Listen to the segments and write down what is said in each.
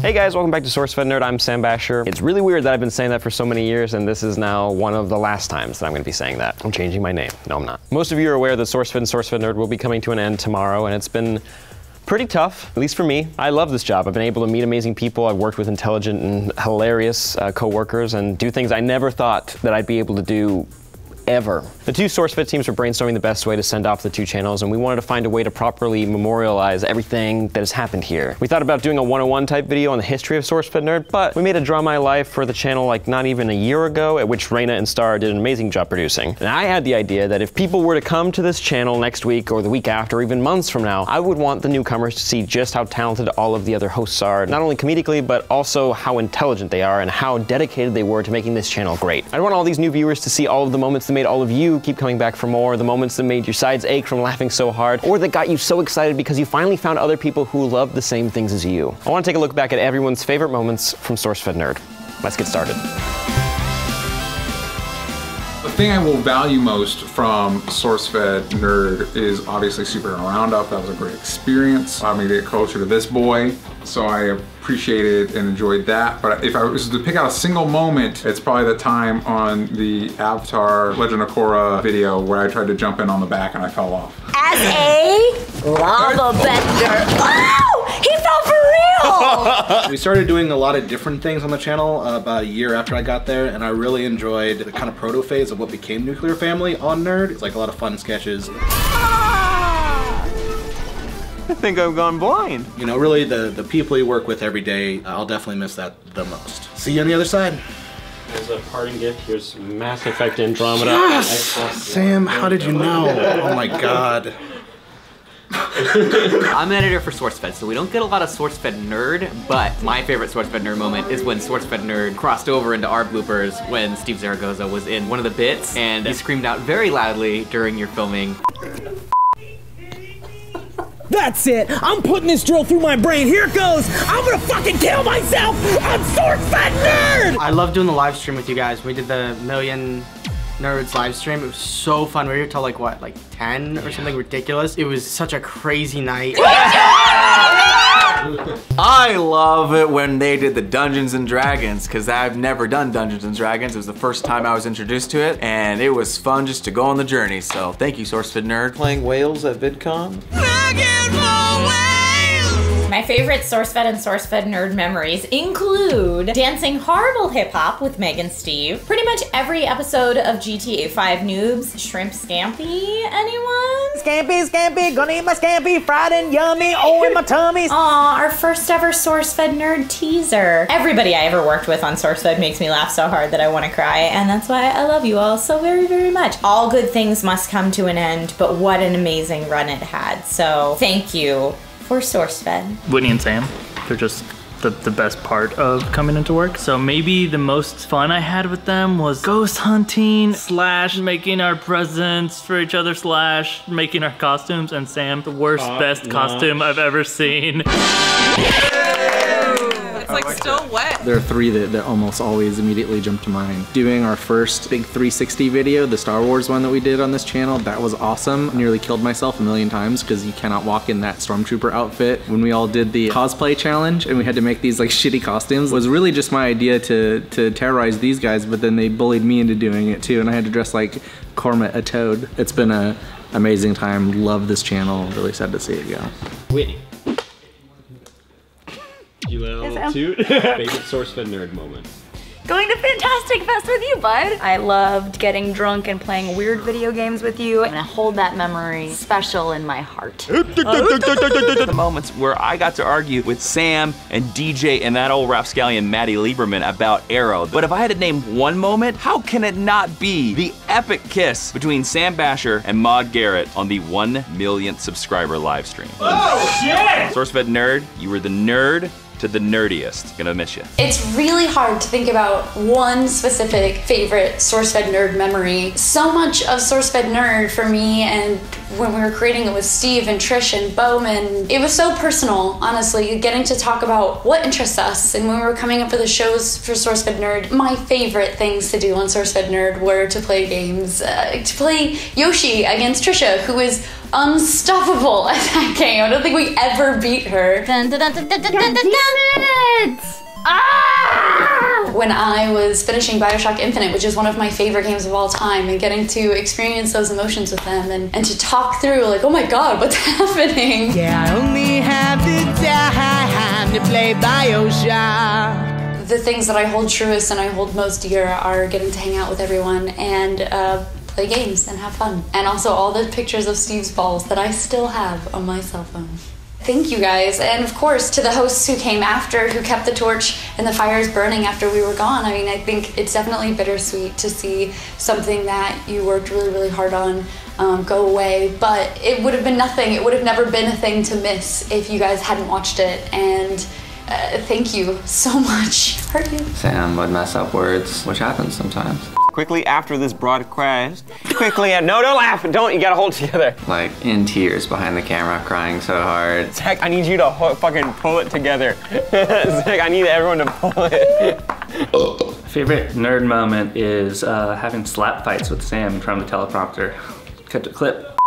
Hey guys, welcome back to SourceFedNERD. I'm Sam Basher. It's really weird that I've been saying that for so many years, and this is now one of the last times that I'm going to be saying that. I'm changing my name. No, I'm not. Most of you are aware that SourceFed and SourceFedNERD will be coming to an end tomorrow, and it's been pretty tough, at least for me. I love this job. I've been able to meet amazing people. I've worked with intelligent and hilarious co-workers and do things I never thought that I'd be able to do ever. The two SourceFed teams were brainstorming the best way to send off the two channels, and we wanted to find a way to properly memorialize everything that has happened here. We thought about doing a 101 type video on the history of SourceFedNERD, but we made a Draw My Life for the channel like not even a year ago, at which Raina and Star did an amazing job producing. And I had the idea that if people were to come to this channel next week or the week after, or even months from now, I would want the newcomers to see just how talented all of the other hosts are, not only comedically, but also how intelligent they are and how dedicated they were to making this channel great. I want all these new viewers to see all of the moments that made all of you keep coming back for more, the moments that made your sides ache from laughing so hard, or that got you so excited because you finally found other people who love the same things as you. I want to take a look back at everyone's favorite moments from SourceFedNERD. Let's get started. The thing I will value most from SourceFedNERD is obviously Super Hero Roundup. That was a great experience. Allowed me to get closer to this boy, so I appreciated and enjoyed that. But if I was to pick out a single moment, it's probably the time on the Avatar Legend of Korra video where I tried to jump in on the back and I fell off. As a lava bender. Oh, he fell for real! We started doing a lot of different things on the channel about a year after I got there, and I really enjoyed the kind of proto phase of what became Nuclear Family on Nerd. It's like a lot of fun sketches. I think I've gone blind. You know, really the people you work with every day, I'll definitely miss that the most. See you on the other side. As a parting gift, here's Mass Effect Andromeda. Yes! Sam, how did you know? Oh my god. I'm an editor for SourceFed, so we don't get a lot of SourceFedNERD, but my favorite SourceFedNERD moment is when SourceFedNERD crossed over into our bloopers when Steve Zaragoza was in one of the bits, and he screamed out very loudly during your filming. That's it! I'm putting this drill through my brain. Here it goes! I'm gonna fucking kill myself on SourceFedNERD! I love doing the live stream with you guys. We did the Million Nerds live stream. It was so fun. We were here till like what, like 10 or something ridiculous. It was such a crazy night. I love it when they did the Dungeons and Dragons, because I've never done Dungeons and Dragons. It was the first time I was introduced to it, and it was fun just to go on the journey. So thank you, SourceFedNERD. Playing whales at VidCon. My favorite SourceFed and SourceFedNERD memories include dancing horrible hip hop with Meg and Steve, pretty much every episode of GTA 5 Noobs, Shrimp Scampi, anyone? Scampi, Scampi, gonna eat my Scampi, fried and yummy, oh in my tummy. Aw, our first ever SourceFedNERD teaser. Everybody I ever worked with on SourceFed makes me laugh so hard that I want to cry, and that's why I love you all so very, very much. All good things must come to an end, but what an amazing run it had. So thank you for SourceFed. Whitney and Sam, they're just the best part of coming into work. So maybe the most fun I had with them was ghost hunting / making our presents for each other / making our costumes. And Sam, the worst, best costume I've ever seen. It's like still wet. There are three that almost always immediately jump to mind. Doing our first big 360 video, the Star Wars one that we did on this channel, that was awesome. I nearly killed myself a million times because you cannot walk in that Stormtrooper outfit. When we all did the cosplay challenge and we had to make these like shitty costumes, it was really just my idea to terrorize these guys, but then they bullied me into doing it too, and I had to dress like Cormit a Toad. It's been an amazing time. Love this channel. Really sad to see it go. Whitney. You little toot. Favorite SourceFedNERD moment. Going to Fantastic Fest with you, bud. I loved getting drunk and playing weird video games with you. I'm gonna hold that memory special in my heart. The moments where I got to argue with Sam and DJ and that old rapscallion Maddie Lieberman about Arrow. But if I had to name one moment, how can it not be the epic kiss between Sam Basher and Maude Garrett on the 1 millionth subscriber live stream? Oh, shit! SourceFedNERD, you were the nerd to the nerdiest. Gonna miss you. It's really hard to think about one specific favorite SourceFedNERD memory. So much of SourceFedNERD for me, and when we were creating it with Steve and Trish and Bowman, it was so personal, honestly, getting to talk about what interests us. And when we were coming up with the shows for SourceFedNERD, my favorite things to do on SourceFedNERD were to play games, to play Yoshi against Trisha, who is unstoppable at that game. I don't think we ever beat her. Dun, dun, dun, dun, dun, dun, dun, dun. when I was finishing BioShock Infinite, which is one of my favorite games of all time, and getting to experience those emotions with them and to talk through like, oh my god, what's happening? Yeah, I only have the time to play BioShock. The things that I hold truest and I hold most dear are getting to hang out with everyone and play games and have fun. And also all the pictures of Steve's balls that I still have on my cell phone. Thank you guys, and of course to the hosts who came after, who kept the torch and the fires burning after we were gone. I mean, I think it's definitely bittersweet to see something that you worked really, really hard on go away, but it would have been nothing. It would have never been a thing to miss if you guys hadn't watched it, and thank you so much. Heart you. Sam would mess up words, which happens sometimes. Quickly after this broadcast, quickly, no, don't laugh, don't, you gotta hold it together. Like, in tears behind the camera, crying so hard. Zach, I need you to fucking pull it together. Zach, I need everyone to pull it. Favorite nerd moment is having slap fights with Sam in front of the teleprompter. Cut the clip.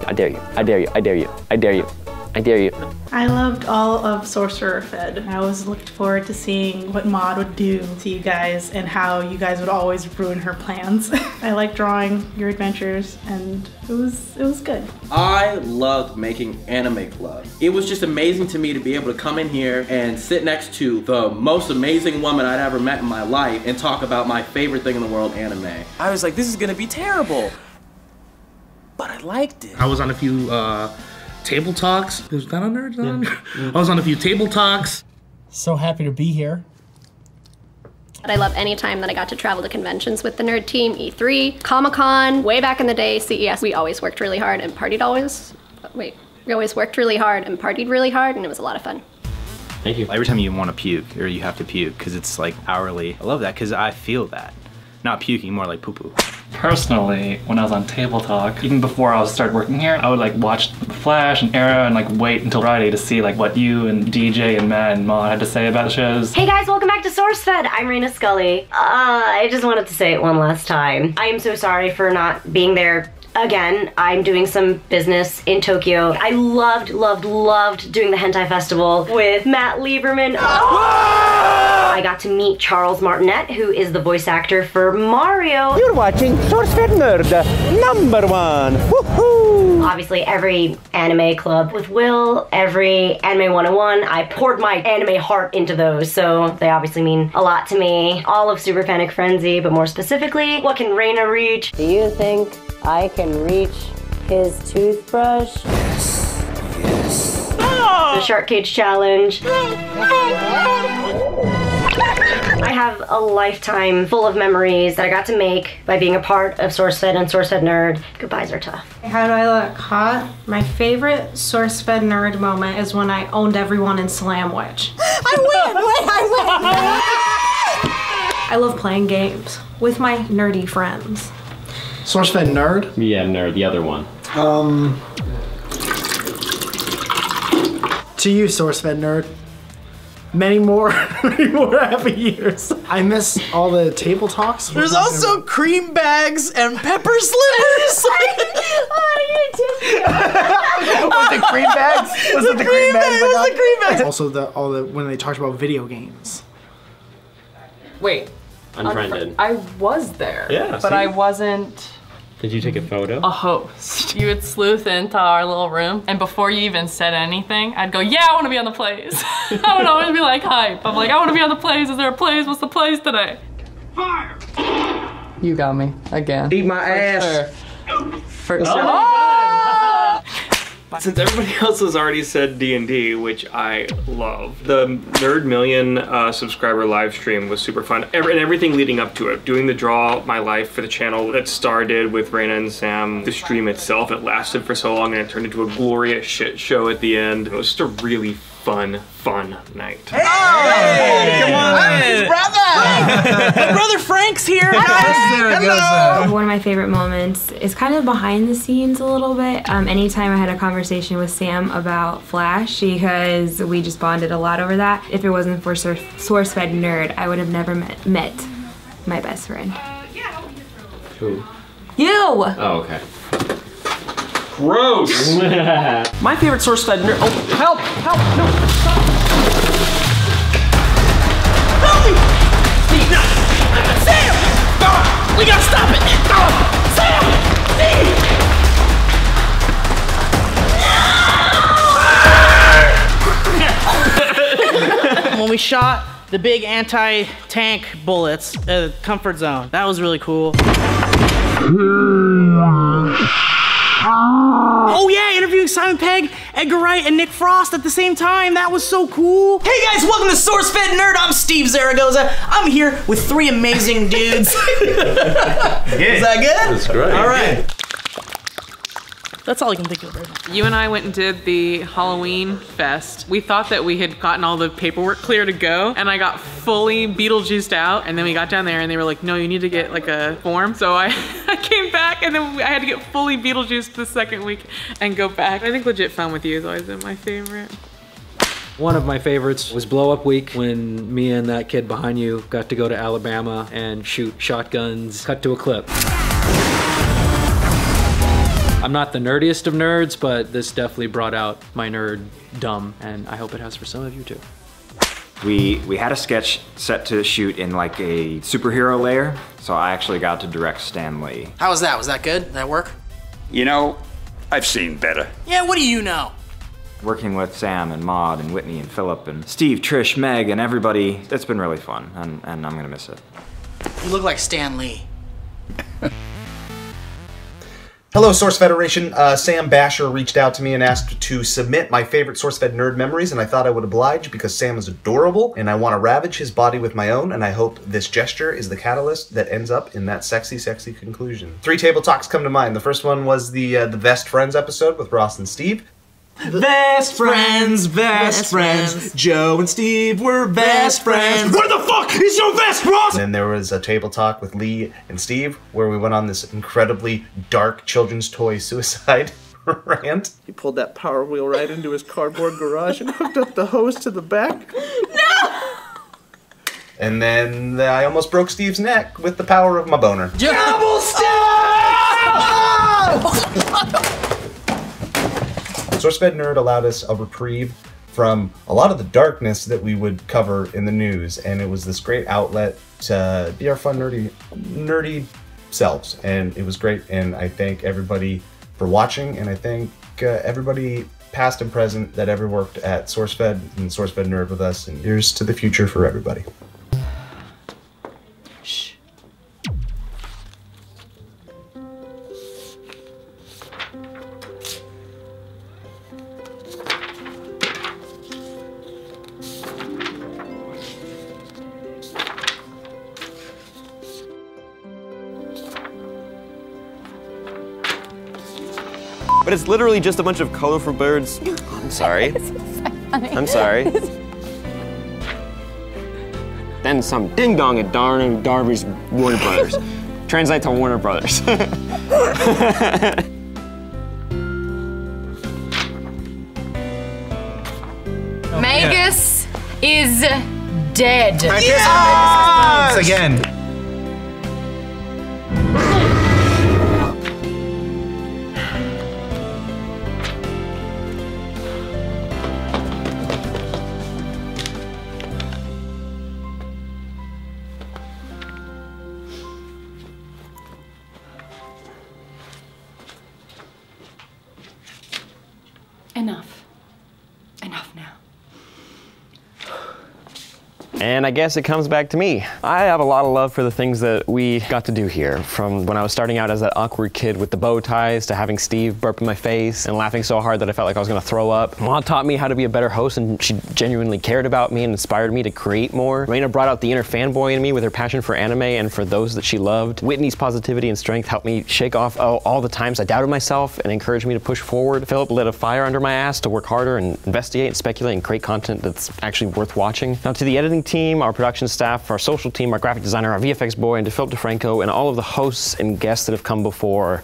I dare you, I dare you, I dare you, I dare you, I dare you. I loved all of SourceFed. I always looked forward to seeing what Maud would do to you guys and how you guys would always ruin her plans. I liked drawing your adventures and it was good. I loved making Anime Club. It was just amazing to me to be able to come in here and sit next to the most amazing woman I'd ever met in my life and talk about my favorite thing in the world, anime. I was like, this is gonna be terrible. But I liked it. I was on a few table talks. Was that on Nerd? I was on a few table talks. So happy to be here. But I love any time that I got to travel to conventions with the nerd team, E3, Comic-Con, way back in the day, CES. We always worked really hard and partied we always worked really hard and partied really hard, and it was a lot of fun. Thank you. Every time you want to puke, or you have to puke, because it's like hourly. I love that, because I feel that. Not puking, more like poo-poo. Personally, when I was on Table Talk, even before I started working here, I would like watch The Flash and Arrow and like wait until Friday to see like what you and DJ and Matt and Maud had to say about the shows. Hey guys, welcome back to SourceFed. I'm Raina Scully. I just wanted to say it one last time. I am so sorry for not being there again. I'm doing some business in Tokyo. I loved doing the Hentai Festival with Matt Lieberman. I got to meet Charles Martinet, who is the voice actor for Mario. You're watching SourceFedNERD, #1. Woohoo! Obviously, every anime club with Will, every Anime 101, I poured my anime heart into those, so they obviously mean a lot to me. All of Super Panic Frenzy, but more specifically, what can Reina reach? Do you think I can reach his toothbrush? Yes. The Shark Cage Challenge. I have a lifetime full of memories that I got to make by being a part of SourceFed and SourceFedNERD. Goodbyes are tough. How do I look hot? My favorite SourceFedNERD moment is when I owned everyone in Slamwich. I win! I love playing games with my nerdy friends. SourceFedNERD? Yeah, Nerd, the other one. To you, SourceFedNERD. Many more happy years. I miss all the table talks. There's also cream bags and pepper slivers. Was it cream bags? Was it the cream bags? It was the cream bags. Also, when they talked about video games. Wait. Unfriended. I was there. Yeah, but see? I wasn't Did you take a photo? a host. You would sleuth into our little room, and before you even said anything, I'd go, yeah, I want to be on the plays. I would always be like hype. I'm like, I want to be on the plays. Is there a plays? What's the plays today? Fire! You got me again. Eat my ass. Since everybody else has already said D&D, which I love, the Nerd Million subscriber live stream was super fun. And everything leading up to it. Doing the Draw My Life for the channel that started with Raina and Sam. The stream itself, it lasted for so long and it turned into a glorious shit show at the end. It was just a really fun night. Hey! Come on! I'm his brother! My brother Frank's here! Hello! One of my favorite moments is kind of behind the scenes a little bit. Anytime I had a conversation with Sam about Flash, because we just bonded a lot over that. If it wasn't for SourceFedNERD, I would have never met my best friend. Who? You! Oh, okay. Gross. My favorite SourceFed nerd. Oh, help! Help! No! Stop! Help me! Steve, no! Sam! We gotta stop it! Sam! Steve! When we shot the big anti-tank bullets, comfort zone, that was really cool. Oh yeah, interviewing Simon Pegg, Edgar Wright, and Nick Frost at the same time. That was so cool. Hey guys, welcome to SourceFedNERD. I'm Steve Zaragoza. I'm here with 3 amazing dudes. Is that good? That's great. All right. That's all I can think of right now. You and I went and did the Halloween fest. We thought that we had gotten all the paperwork clear to go, and I got fully Beetlejuiced out, and then we got down there and they were like, no, you need to get like a form. So I came back and then I had to get fully Beetlejuiced the second week and go back. I think legit fun with you has always been my favorite. One of my favorites was Blow Up Week when me and that kid behind you got to go to Alabama and shoot shotguns, cut to a clip. I'm not the nerdiest of nerds, but this definitely brought out my nerd-dumb, and I hope it has for some of you too. We had a sketch set to shoot in like a superhero layer, so I actually got to direct Stan Lee. How was that? Was that good? Did that work? You know, I've seen better. Yeah, what do you know? Working with Sam and Maud and Whitney and Philip and Steve, Trish, Meg, and everybody, it's been really fun, and I'm gonna miss it. You look like Stan Lee. Hello, Source Federation. Sam Basher reached out to me and asked to submit my favorite SourceFed nerd memories, and I thought I would oblige because Sam is adorable, and I want to ravage his body with my own, and I hope this gesture is the catalyst that ends up in that sexy, sexy conclusion. 3 table talks come to mind. The first one was the Best Friends episode with Ross and Steve. Best friends, Joe and Steve were best friends. Where the fuck is your vest, Ross? And then there was a table talk with Lee and Steve where we went on this incredibly dark children's toy suicide rant. He pulled that Power Wheel right into his cardboard garage and hooked up the hose to the back. No! And then I almost broke Steve's neck with the power of my boner. Double step! SourceFedNERD allowed us a reprieve from a lot of the darkness that we would cover in the news, and it was this great outlet to be our fun, nerdy selves, and it was great, and I thank everybody for watching, and I thank everybody past and present that ever worked at SourceFed and SourceFedNERD with us, and here's to the future for everybody. But it's literally just a bunch of colorful birds. I'm sorry. I'm sorry. Then some ding dong at Darby's Warner Brothers. Translate to Warner Brothers. Magus is dead. Yes! Again. Enough. Enough now. And I guess it comes back to me. I have a lot of love for the things that we got to do here. From when I was starting out as that awkward kid with the bow ties to having Steve burp in my face and laughing so hard that I felt like I was gonna throw up. Maud taught me how to be a better host, and she genuinely cared about me and inspired me to create more. Raina brought out the inner fanboy in me with her passion for anime and for those that she loved. Whitney's positivity and strength helped me shake off all the times I doubted myself and encouraged me to push forward. Philip lit a fire under my ass to work harder and investigate and speculate and create content that's actually worth watching. Now to the editing team, our production staff, our social team, our graphic designer, our VFX boy, and to Philip DeFranco, and all of the hosts and guests that have come before,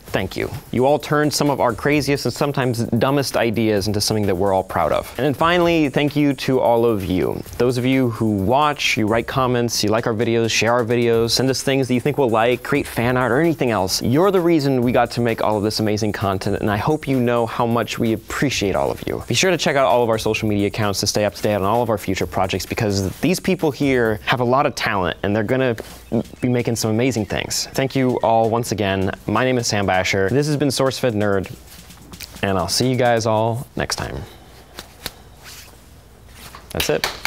Thank you. You all turned some of our craziest and sometimes dumbest ideas into something that we're all proud of. And then finally, thank you to all of you. Those of you who watch, you write comments, you like our videos, share our videos, send us things that you think we'll like, create fan art or anything else. You're the reason we got to make all of this amazing content, and I hope you know how much we appreciate all of you. Be sure to check out all of our social media accounts to stay up to date on all of our future projects, because these people here have a lot of talent and they're gonna be making some amazing things. Thank you all once again. My name is Sam Basher. This has been SourceFedNERD, and I'll see you guys all next time. That's it.